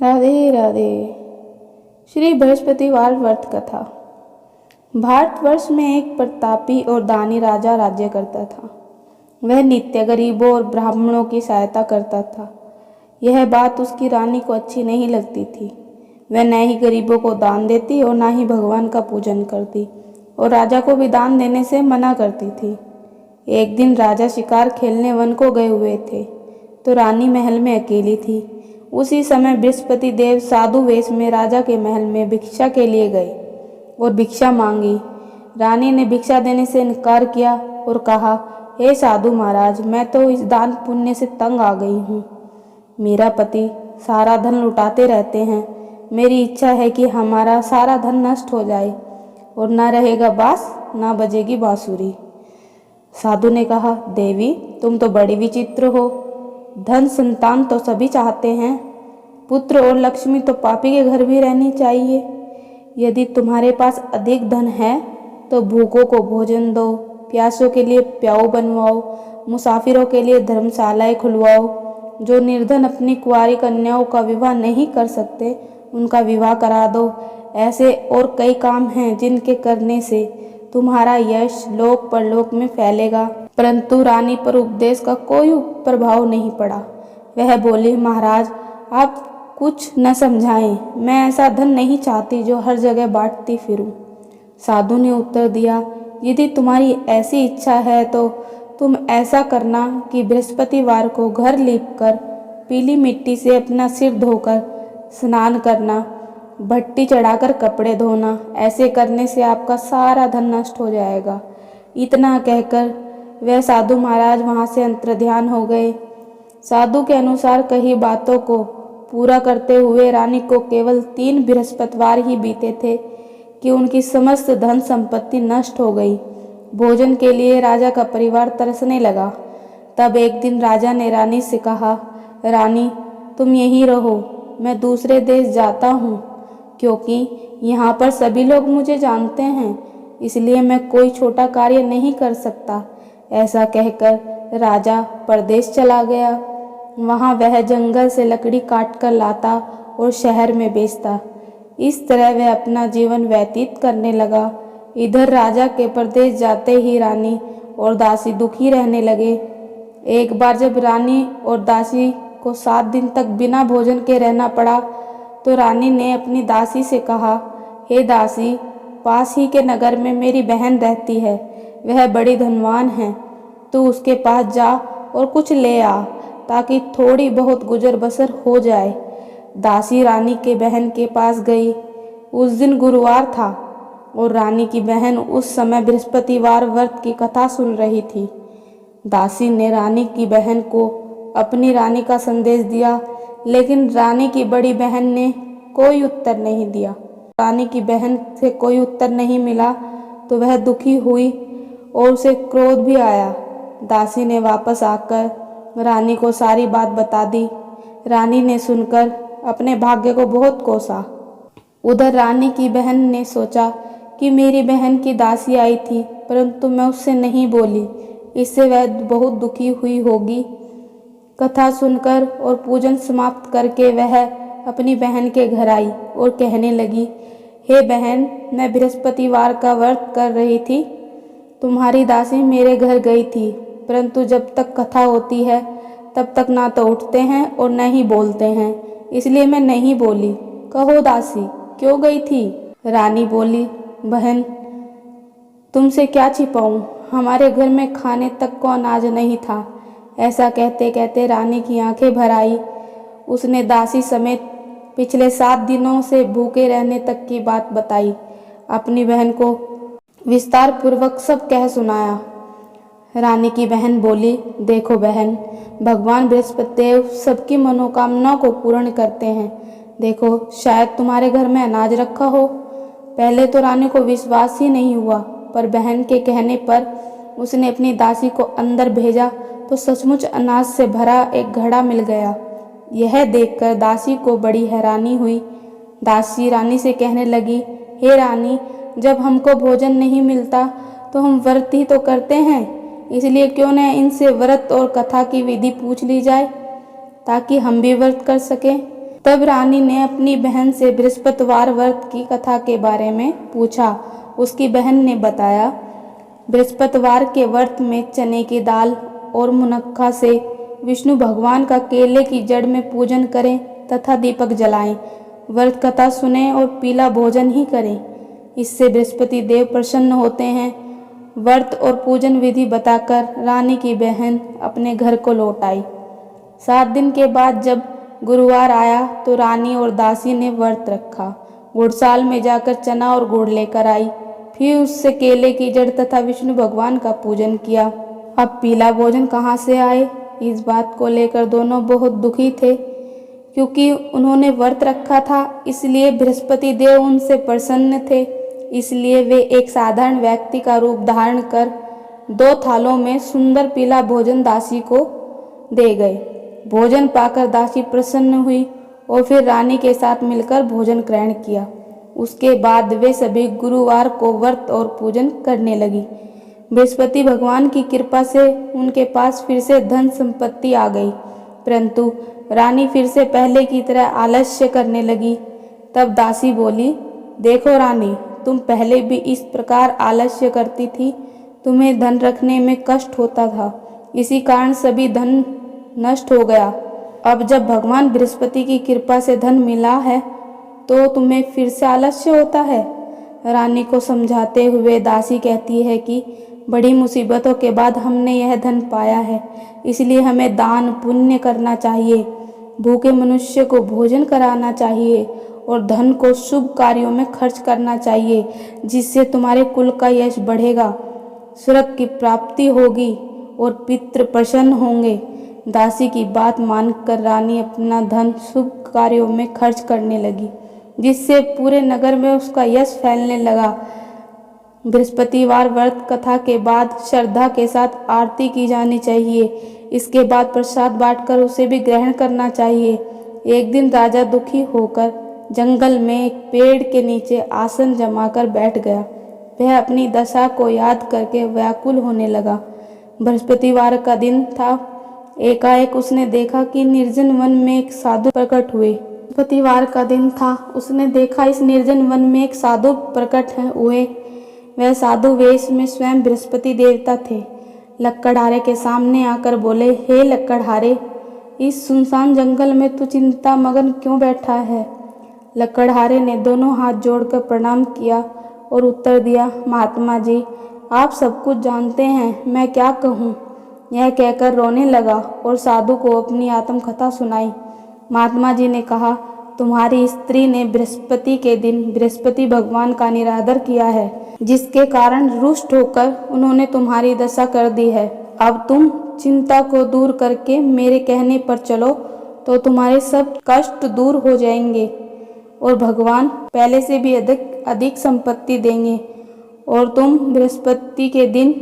राधे राधे। श्री बृहस्पतिवार व्रत कथा। भारतवर्ष में एक प्रतापी और दानी राजा राज्य करता था। वह नित्य गरीबों और ब्राह्मणों की सहायता करता था। यह बात उसकी रानी को अच्छी नहीं लगती थी। वह न ही गरीबों को दान देती और न ही भगवान का पूजन करती, और राजा को भी दान देने से मना करती थी। एक दिन राजा शिकार खेलने वन को गए हुए थे, तो रानी महल में अकेली थी। उसी समय बृहस्पति देव साधु वेश में राजा के महल में भिक्षा के लिए गए और भिक्षा मांगी। रानी ने भिक्षा देने से इनकार किया और कहा, हे साधु महाराज, मैं तो इस दान पुण्य से तंग आ गई हूँ। मेरा पति सारा धन लुटाते रहते हैं। मेरी इच्छा है कि हमारा सारा धन नष्ट हो जाए और ना रहेगा बांस ना बजेगी बांसुरी। साधु ने कहा, देवी तुम तो बड़ी विचित्र हो। धन संतान तो सभी चाहते हैं, पुत्र और लक्ष्मी तो पापी के घर भी रहनी चाहिए। यदि तुम्हारे पास अधिक धन है तो भूखों को भोजन दो, प्यासों के लिए प्याऊ बनवाओ, मुसाफिरों के लिए धर्मशालाएं खुलवाओ। जो निर्धन अपनी कुंवारी कन्याओं का विवाह नहीं कर सकते उनका विवाह करा दो। ऐसे और कई काम हैं जिनके करने से तुम्हारा यश लोक परलोक में फैलेगा। परंतु रानी पर उपदेश का कोई प्रभाव नहीं पड़ा। वह बोली, महाराज आप कुछ न समझाएं, मैं ऐसा धन नहीं चाहती जो हर जगह बांटती फिरूं। साधु ने उत्तर दिया, यदि तुम्हारी ऐसी इच्छा है तो तुम ऐसा करना कि बृहस्पतिवार को घर लीपकर पीली मिट्टी से अपना सिर धोकर स्नान करना, भट्टी चढ़ाकर कपड़े धोना। ऐसे करने से आपका सारा धन नष्ट हो जाएगा। इतना कहकर वह साधु महाराज वहाँ से अंतर्ध्यान हो गए। साधु के अनुसार कही बातों को पूरा करते हुए रानी को केवल 3 बृहस्पतिवार ही बीते थे कि उनकी समस्त धन संपत्ति नष्ट हो गई। भोजन के लिए राजा का परिवार तरसने लगा। तब एक दिन राजा ने रानी से कहा, रानी तुम यहीं रहो, मैं दूसरे देश जाता हूँ, क्योंकि यहाँ पर सभी लोग मुझे जानते हैं, इसलिए मैं कोई छोटा कार्य नहीं कर सकता। ऐसा कहकर राजा परदेश चला गया। वहाँ वह जंगल से लकड़ी काट कर लाता और शहर में बेचता। इस तरह वह अपना जीवन व्यतीत करने लगा। इधर राजा के परदेश जाते ही रानी और दासी दुखी रहने लगे। एक बार जब रानी और दासी को 7 दिन तक बिना भोजन के रहना पड़ा, तो रानी ने अपनी दासी से कहा, हे दासी, पास ही के नगर में मेरी बहन रहती है, वह बड़ी धनवान है। तू उसके पास जा और कुछ ले आ, ताकि थोड़ी बहुत गुजर बसर हो जाए। दासी रानी के बहन के पास गई। उस दिन गुरुवार था और रानी की बहन उस समय बृहस्पतिवार व्रत की कथा सुन रही थी। दासी ने रानी की बहन को अपनी रानी का संदेश दिया, लेकिन रानी की बड़ी बहन ने कोई उत्तर नहीं दिया। रानी की बहन से कोई उत्तर नहीं मिला तो वह दुखी हुई और उसे क्रोध भी आया। दासी ने वापस आकर रानी को सारी बात बता दी। रानी ने सुनकर अपने भाग्य को बहुत कोसा। उधर रानी की बहन ने सोचा कि मेरी बहन की दासी आई थी, परंतु मैं उससे नहीं बोली, इससे वह बहुत दुखी हुई होगी। कथा सुनकर और पूजन समाप्त करके वह अपनी बहन के घर आई और कहने लगी, हे बहन, मैं बृहस्पतिवार का व्रत कर रही थी। तुम्हारी दासी मेरे घर गई थी, परंतु जब तक कथा होती है तब तक ना तो उठते हैं और न ही बोलते हैं, इसलिए मैं नहीं बोली। कहो दासी, क्यों गई थी? रानी बोली, बहन तुमसे क्या छिपाऊं, हमारे घर में खाने तक को अनाज नहीं था। ऐसा कहते कहते रानी की आंखें भर आई। उसने दासी समेत पिछले 7 दिनों से भूखे रहने तक की बात बताई। अपनी बहन को विस्तार पूर्वक सब कह सुनाया। रानी की बहन बोली, देखो बहन, भगवान बृहस्पति देव सबकी मनोकामना को पूर्ण करते हैं। देखो, शायद तुम्हारे घर में अनाज रखा हो। पहले तो रानी को विश्वास ही नहीं हुआ, पर बहन के कहने पर उसने अपनी दासी को अंदर भेजा तो सचमुच अनाज से भरा एक घड़ा मिल गया। यह देखकर दासी को बड़ी हैरानी हुई। दासी रानी से कहने लगी, हे रानी, जब हमको भोजन नहीं मिलता तो हम व्रत ही तो करते हैं, इसलिए क्यों न इनसे व्रत और कथा की विधि पूछ ली जाए, ताकि हम भी व्रत कर सकें। तब रानी ने अपनी बहन से बृहस्पतिवार व्रत की कथा के बारे में पूछा। उसकी बहन ने बताया, बृहस्पतिवार के व्रत में चने की दाल और मुनक्का से विष्णु भगवान का केले की जड़ में पूजन करें तथा दीपक जलाएं, व्रत कथा सुने और पीला भोजन ही करें। इससे बृहस्पति देव प्रसन्न होते हैं। व्रत और पूजन विधि बताकर रानी की बहन अपने घर को लौट आई। 7 दिन के बाद जब गुरुवार आया तो रानी और दासी ने व्रत रखा। गुड़साल में जाकर चना और गुड़ लेकर आई, फिर उससे केले की जड़ तथा विष्णु भगवान का पूजन किया। अब पीला भोजन कहाँ से आए, इस बात को लेकर दोनों बहुत दुखी थे। क्योंकि उन्होंने व्रत रखा था, इसलिए बृहस्पति देव उनसे प्रसन्न थे। इसलिए वे एक साधारण व्यक्ति का रूप धारण कर 2 थालों में सुंदर पीला भोजन दासी को दे गए। भोजन पाकर दासी प्रसन्न हुई और फिर रानी के साथ मिलकर भोजन ग्रहण किया। उसके बाद वे सभी गुरुवार को व्रत और पूजन करने लगी। बृहस्पति भगवान की कृपा से उनके पास फिर से धन संपत्ति आ गई, परंतु रानी फिर से पहले की तरह आलस्य करने लगी। तब दासी बोली, देखो रानी, तुम पहले भी इस प्रकार आलस्य करती थी। तुम्हें धन रखने में कष्ट होता था, इसी कारण सभी धन नष्ट हो गया। अब जब भगवान बृहस्पति की कृपा से धन मिला है तो तुम्हें फिर से आलस्य होता है। रानी को समझाते हुए दासी कहती है कि बड़ी मुसीबतों के बाद हमने यह धन पाया है, इसलिए हमें दान पुण्य करना चाहिए, भूखे मनुष्य को भोजन कराना चाहिए और धन को शुभ कार्यों में खर्च करना चाहिए, जिससे तुम्हारे कुल का यश बढ़ेगा, स्वर्ग की प्राप्ति होगी और पितृ प्रसन्न होंगे। दासी की बात मानकर रानी अपना धन शुभ कार्यों में खर्च करने लगी, जिससे पूरे नगर में उसका यश फैलने लगा। बृहस्पतिवार व्रत कथा के बाद श्रद्धा के साथ आरती की जानी चाहिए। इसके बाद प्रसाद बांटकर उसे भी ग्रहण करना चाहिए। एक दिन राजा दुखी होकर जंगल में एक पेड़ के नीचे आसन जमाकर बैठ गया। वह अपनी दशा को याद करके व्याकुल होने लगा। बृहस्पतिवार का दिन था। एकाएक उसने देखा कि निर्जन वन में एक साधु प्रकट हुए। बृहस्पतिवार का दिन था। उसने देखा इस निर्जन वन में एक साधु प्रकट हुए। वह साधु वेश में स्वयं बृहस्पति देवता थे। लक्कड़हारे के सामने आकर बोले, हे लक्कड़हारे, इस सुनसान जंगल में तू चिंता मगन क्यों बैठा है? लक्कड़हारे ने दोनों हाथ जोड़कर प्रणाम किया और उत्तर दिया, महात्मा जी, आप सब कुछ जानते हैं, मैं क्या कहूँ। यह कहकर रोने लगा और साधु को अपनी आत्मकथा सुनाई। महात्मा जी ने कहा, तुम्हारी स्त्री ने बृहस्पति के दिन बृहस्पति भगवान का निरादर किया है, जिसके कारण रुष्ट होकर उन्होंने तुम्हारी दशा कर दी है। अब तुम चिंता को दूर करके मेरे कहने पर चलो तो तुम्हारे सब कष्ट दूर हो जाएंगे और भगवान पहले से भी अधिक संपत्ति देंगे और तुम बृहस्पति के दिन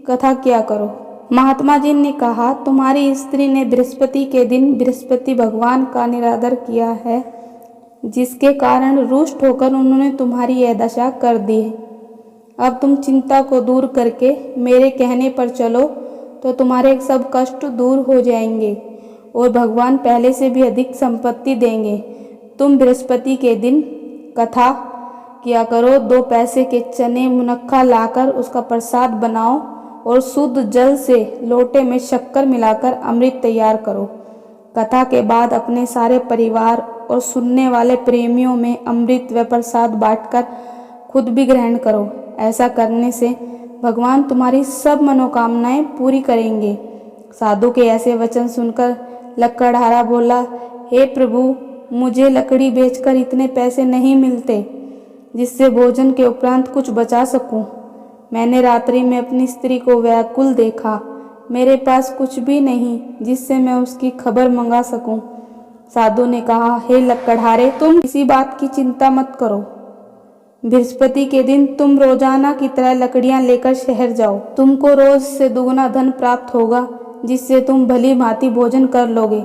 कथा किया करो। महात्मा जी ने कहा, तुम्हारी स्त्री ने बृहस्पति के दिन बृहस्पति भगवान का निरादर किया है, जिसके कारण रुष्ट होकर उन्होंने तुम्हारी यह दशा कर दी है। अब तुम चिंता को दूर करके मेरे कहने पर चलो तो तुम्हारे सब कष्ट दूर हो जाएंगे और भगवान पहले से भी अधिक संपत्ति देंगे। तुम बृहस्पति के दिन कथा किया करो। 2 पैसे के चने मुनक्का लाकर उसका प्रसाद बनाओ और शुद्ध जल से लोटे में शक्कर मिलाकर अमृत तैयार करो। कथा के बाद अपने सारे परिवार और सुनने वाले प्रेमियों में अमृत व प्रसाद बांटकर खुद भी ग्रहण करो। ऐसा करने से भगवान तुम्हारी सब मनोकामनाएं पूरी करेंगे। साधु के ऐसे वचन सुनकर लक्कड़हारा बोला, हे प्रभु, मुझे लकड़ी बेचकर इतने पैसे नहीं मिलते जिससे भोजन के उपरांत कुछ बचा सकूं। मैंने रात्रि में अपनी स्त्री को व्याकुल देखा। मेरे पास कुछ भी नहीं जिससे मैं उसकी खबर मंगा सकूं। साधु ने कहा, हे लक्कड़हारे, तुम किसी बात की चिंता मत करो। बृहस्पति के दिन तुम रोजाना की तरह लकड़ियां लेकर शहर जाओ। तुमको रोज से दुगना धन प्राप्त होगा, जिससे तुम भली भांति भोजन कर लोगे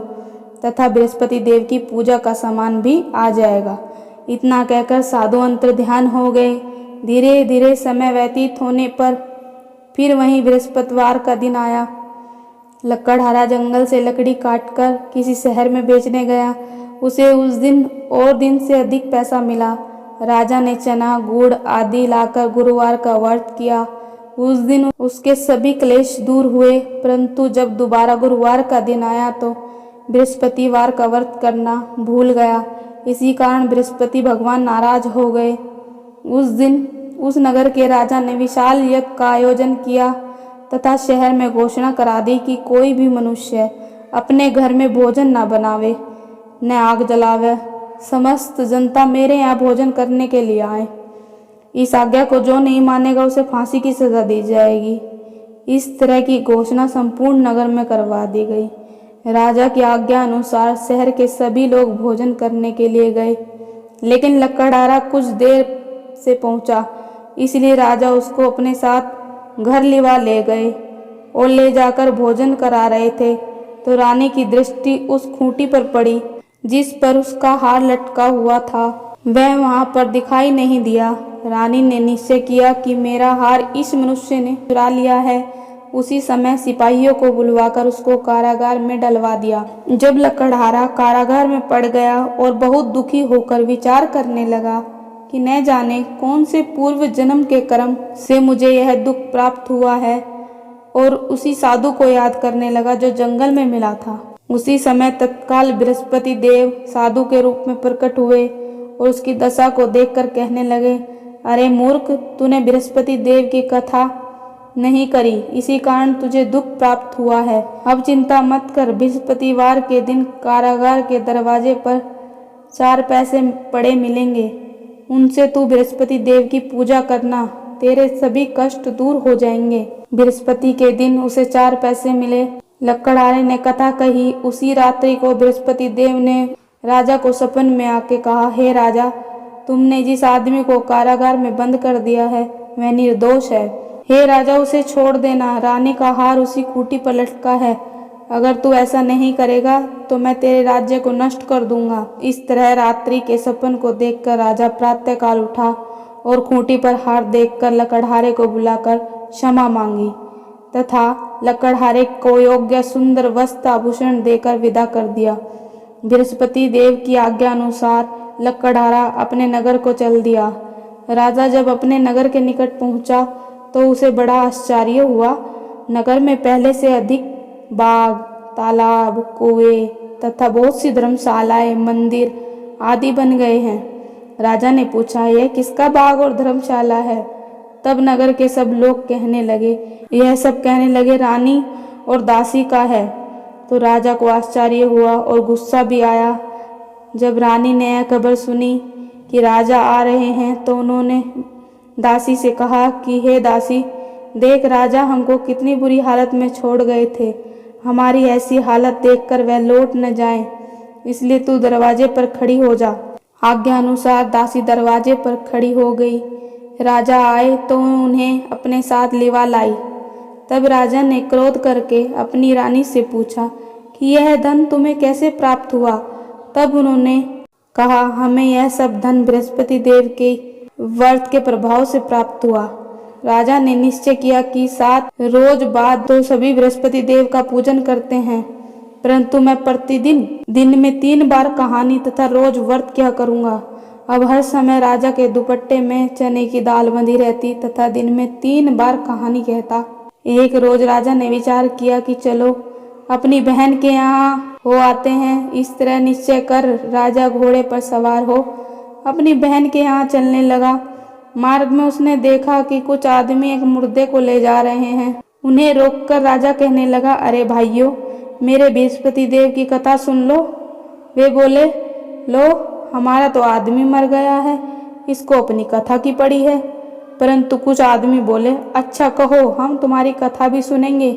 तथा बृहस्पति देव की पूजा का सामान भी आ जाएगा। इतना कहकर साधु अंतर्ध्यान हो गए। धीरे धीरे समय व्यतीत होने पर फिर वहीं बृहस्पतिवार का दिन आया। लक्कड़हारा जंगल से लकड़ी काटकर किसी शहर में बेचने गया। उसे उस दिन और दिन से अधिक पैसा मिला। राजा ने चना गुड़ आदि लाकर गुरुवार का व्रत किया। उस दिन उसके सभी क्लेश दूर हुए, परंतु जब दोबारा गुरुवार का दिन आया तो बृहस्पतिवार का व्रत करना भूल गया। इसी कारण बृहस्पति भगवान नाराज हो गए। उस दिन उस नगर के राजा ने विशाल यज्ञ का आयोजन किया तथा शहर में घोषणा करा दी कि कोई भी मनुष्य अपने घर में भोजन न बनावे न आग जलावे। समस्त जनता मेरे यहाँ भोजन करने के लिए आए। इस आज्ञा को जो नहीं मानेगा उसे फांसी की सजा दी जाएगी। इस तरह की घोषणा संपूर्ण नगर में करवा दी गई। राजा की आज्ञा अनुसार शहर के सभी लोग भोजन करने के लिए गए, लेकिन लकड़हारा कुछ देर से पहुंचा, इसलिए राजा उसको अपने साथ घर लिवा ले गए और ले जाकर भोजन करा रहे थे तो रानी की दृष्टि उस खूंटी पर पड़ी जिस पर उसका हार लटका हुआ था। वह वहां पर दिखाई नहीं दिया। रानी ने निश्चय किया कि मेरा हार इस मनुष्य ने चुरा लिया है। उसी समय सिपाहियों को बुलवाकर उसको कारागार में डलवा दिया। जब लकड़हारा कारागार में पड़ गया और बहुत दुखी होकर विचार करने लगा कि न जाने कौन से पूर्व जन्म के कर्म से मुझे यह दुख प्राप्त हुआ है, और उसी साधु को याद करने लगा जो जंगल में मिला था। उसी समय तत्काल बृहस्पति देव साधु के रूप में प्रकट हुए और उसकी दशा को देखकर कहने लगे, अरे मूर्ख, तूने बृहस्पति देव की कथा नहीं करी, इसी कारण तुझे दुख प्राप्त हुआ है। अब चिंता मत कर। बृहस्पतिवार के दिन कारागार के दरवाजे पर 4 पैसे पड़े मिलेंगे, उनसे तू बृहस्पति देव की पूजा करना, तेरे सभी कष्ट दूर हो जाएंगे। बृहस्पति के दिन उसे 4 पैसे मिले। लकड़हारे ने कथा कही। उसी रात्रि को बृहस्पति देव ने राजा को सपन में आके कहा, हे राजा, तुमने जिस आदमी को कारागार में बंद कर दिया है वह निर्दोष है। हे राजा, उसे छोड़ देना। रानी का हार उसी खूंटी पर लटका है। अगर तू ऐसा नहीं करेगा तो मैं तेरे राज्य को नष्ट कर दूंगा। इस तरह रात्रि के सपन को देखकर राजा प्रातःकाल उठा और खूंटी पर हार देखकर लकड़हारे को बुलाकर क्षमा मांगी तथा लकड़हारे को योग्य सुंदर वस्त्र आभूषण देकर विदा कर दिया। बृहस्पति देव की आज्ञा अनुसार लकड़हारा अपने नगर को चल दिया। राजा जब अपने नगर के निकट पहुंचा तो उसे बड़ा आश्चर्य हुआ। नगर में पहले से अधिक बाग, तालाब, कुएं तथा बहुत सी धर्मशालाएं, मंदिर आदि बन गए हैं। राजा ने पूछा, यह किसका बाग और धर्मशाला है? तब नगर के सब लोग कहने लगे, यह सब कहने लगे रानी और दासी का है। तो राजा को आश्चर्य हुआ और गुस्सा भी आया। जब रानी ने यह खबर सुनी कि राजा आ रहे हैं तो उन्होंने दासी से कहा कि हे दासी, देख राजा हमको कितनी बुरी हालत में छोड़ गए थे। हमारी ऐसी हालत देखकर वह लौट न जाए, इसलिए तू दरवाजे पर खड़ी हो जा। आज्ञा अनुसार दासी दरवाजे पर खड़ी हो गई। राजा आए तो उन्हें अपने साथ लिवा लाई। तब राजा ने क्रोध करके अपनी रानी से पूछा कि यह धन तुम्हें कैसे प्राप्त हुआ? तब उन्होंने कहा, हमें यह सब धन बृहस्पति देव के व्रत के प्रभाव से प्राप्त हुआ। राजा ने निश्चय किया कि 7 रोज बाद तो सभी बृहस्पति देव का पूजन करते हैं, परंतु मैं प्रतिदिन दिन में 3 बार कहानी तथा रोज व्रत क्या करूँगा। अब हर समय राजा के दुपट्टे में चने की दाल बंधी रहती तथा दिन में 3 बार कहानी कहता। एक रोज राजा ने विचार किया कि चलो अपनी बहन के यहाँ हो आते हैं। इस तरह निश्चय कर राजा घोड़े पर सवार हो अपनी बहन के यहाँ चलने लगा। मार्ग में उसने देखा कि कुछ आदमी एक मुर्दे को ले जा रहे हैं। उन्हें रोककर राजा कहने लगा, अरे भाइयों, मेरे बृहस्पति देव की कथा सुन लो। वे बोले, लो हमारा तो आदमी मर गया है, इसको अपनी कथा की पड़ी है। परंतु कुछ आदमी बोले, अच्छा कहो, हम तुम्हारी कथा भी सुनेंगे।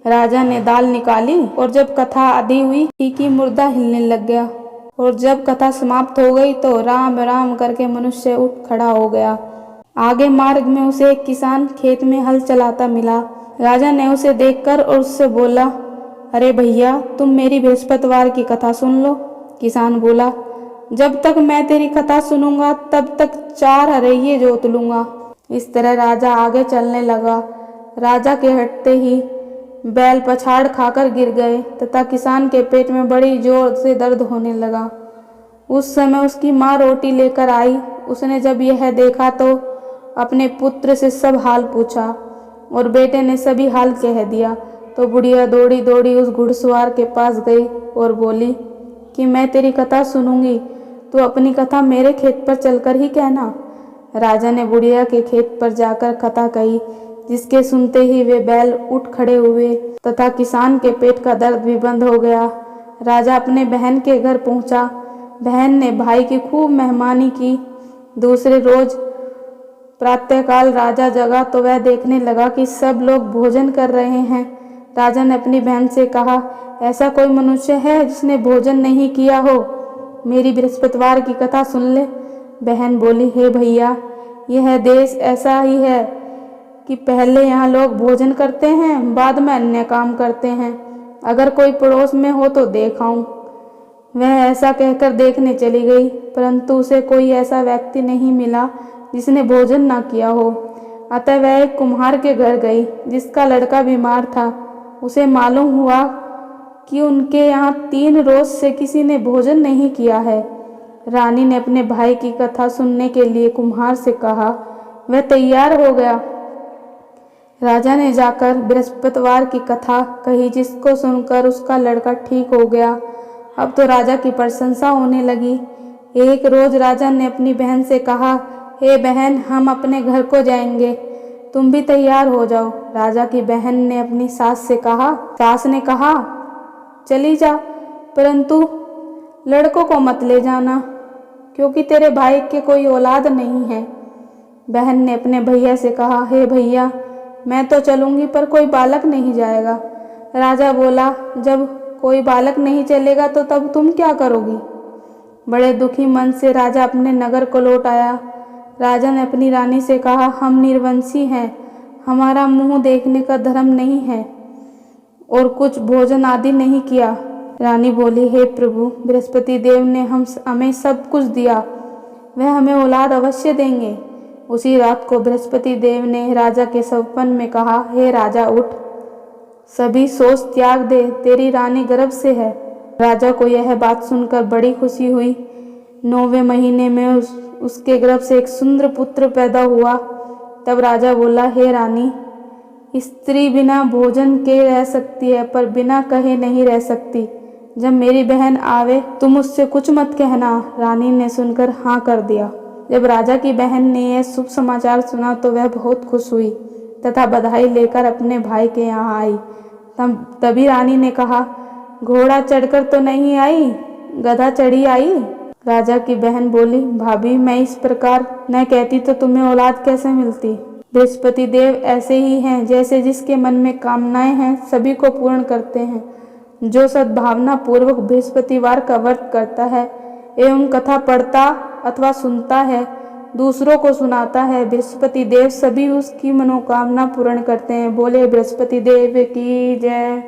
राजा ने दाल निकाली और जब कथा आधी हुई कि मुर्दा हिलने लग गया, और जब कथा समाप्त हो गई तो राम राम करके मनुष्य उठ खड़ा हो गया। आगे मार्ग में उसे एक किसान खेत में हल चलाता मिला। राजा ने उसे देखकर और उससे बोला, अरे भैया, तुम मेरी बृहस्पतिवार की कथा सुन लो। किसान बोला, जब तक मैं तेरी कथा सुनूंगा तब तक 4 हरइये जोत लूंगा। इस तरह राजा आगे चलने लगा। राजा के हटते ही बैल पछाड़ खाकर गिर गए तथा किसान के पेट में बड़ी जोर से दर्द होने लगा। उस समय उसकी माँ रोटी लेकर आई। उसने जब यह देखा तो अपने पुत्र से सब हाल पूछा और बेटे ने सभी हाल कह दिया। तो बुढ़िया दौड़ी दौड़ी उस घुड़सवार के पास गई और बोली कि मैं तेरी कथा सुनूंगी, तू अपनी कथा मेरे खेत पर चलकर ही कहना। राजा ने बुढ़िया के खेत पर जाकर कथा कही, जिसके सुनते ही वे बैल उठ खड़े हुए तथा किसान के पेट का दर्द भी बंद हो गया। राजा अपने बहन के घर पहुंचा। बहन ने भाई की खूब मेहमानी की। दूसरे रोज प्रातःकाल राजा जगा तो वह देखने लगा कि सब लोग भोजन कर रहे हैं। राजा ने अपनी बहन से कहा, ऐसा कोई मनुष्य है जिसने भोजन नहीं किया हो? मेरी बृहस्पतिवार की कथा सुन ले। बहन बोली, हे भैया, यह देश ऐसा ही है कि पहले यहाँ लोग भोजन करते हैं, बाद में अन्य काम करते हैं। अगर कोई पड़ोस में हो तो देख आऊं। वह ऐसा कहकर देखने चली गई, परंतु उसे कोई ऐसा व्यक्ति नहीं मिला जिसने भोजन ना किया हो। अतः वह एक कुम्हार के घर गई, जिसका लड़का बीमार था। उसे मालूम हुआ कि उनके यहाँ 3 रोज से किसी ने भोजन नहीं किया है। रानी ने अपने भाई की कथा सुनने के लिए कुम्हार से कहा। वह तैयार हो गया। राजा ने जाकर बृहस्पतिवार की कथा कही, जिसको सुनकर उसका लड़का ठीक हो गया। अब तो राजा की प्रशंसा होने लगी। एक रोज राजा ने अपनी बहन से कहा, हे बहन, हम अपने घर को जाएंगे, तुम भी तैयार हो जाओ। राजा की बहन ने अपनी सास ने कहा, चली जा, परंतु लड़कों को मत ले जाना, क्योंकि तेरे भाई के कोई औलाद नहीं है। बहन ने अपने भैया से कहा, हे भैया, मैं तो चलूंगी पर कोई बालक नहीं जाएगा। राजा बोला, जब कोई बालक नहीं चलेगा तो तब तुम क्या करोगी? बड़े दुखी मन से राजा अपने नगर को लौट आया। राजा ने अपनी रानी से कहा, हम निर्वंशी हैं, हमारा मुंह देखने का धर्म नहीं है और कुछ भोजन आदि नहीं किया। रानी बोली, हे प्रभु, बृहस्पति देव ने हमें सब कुछ दिया, वह हमें औलाद अवश्य देंगे। उसी रात को बृहस्पति देव ने राजा के सपन में कहा, हे राजा, उठ, सभी सोच त्याग दे, तेरी रानी गर्भ से है। राजा को यह बात सुनकर बड़ी खुशी हुई। 9वें महीने में उसके गर्भ से एक सुंदर पुत्र पैदा हुआ। तब राजा बोला, हे रानी, स्त्री बिना भोजन के रह सकती है, पर बिना कहे नहीं रह सकती। जब मेरी बहन आवे तुम उससे कुछ मत कहना। रानी ने सुनकर हाँ कर दिया। जब राजा की बहन ने यह शुभ समाचार सुना तो वह बहुत खुश हुई तथा बधाई लेकर अपने भाई के यहाँ आई। तभी रानी ने कहा, घोड़ा चढ़कर तो नहीं आई, गधा चढ़ी आई। राजा की बहन बोली, भाभी, मैं इस प्रकार न कहती तो तुम्हें औलाद कैसे मिलती? बृहस्पति देव ऐसे ही हैं, जैसे जिसके मन में कामनाएं हैं सभी को पूर्ण करते हैं। जो सद्भावना पूर्वक बृहस्पतिवार का व्रत करता है एवं कथा पढ़ता अथवा सुनता है, दूसरों को सुनाता है, बृहस्पति देव सभी उसकी मनोकामना पूर्ण करते हैं। बोले बृहस्पति देव की जय।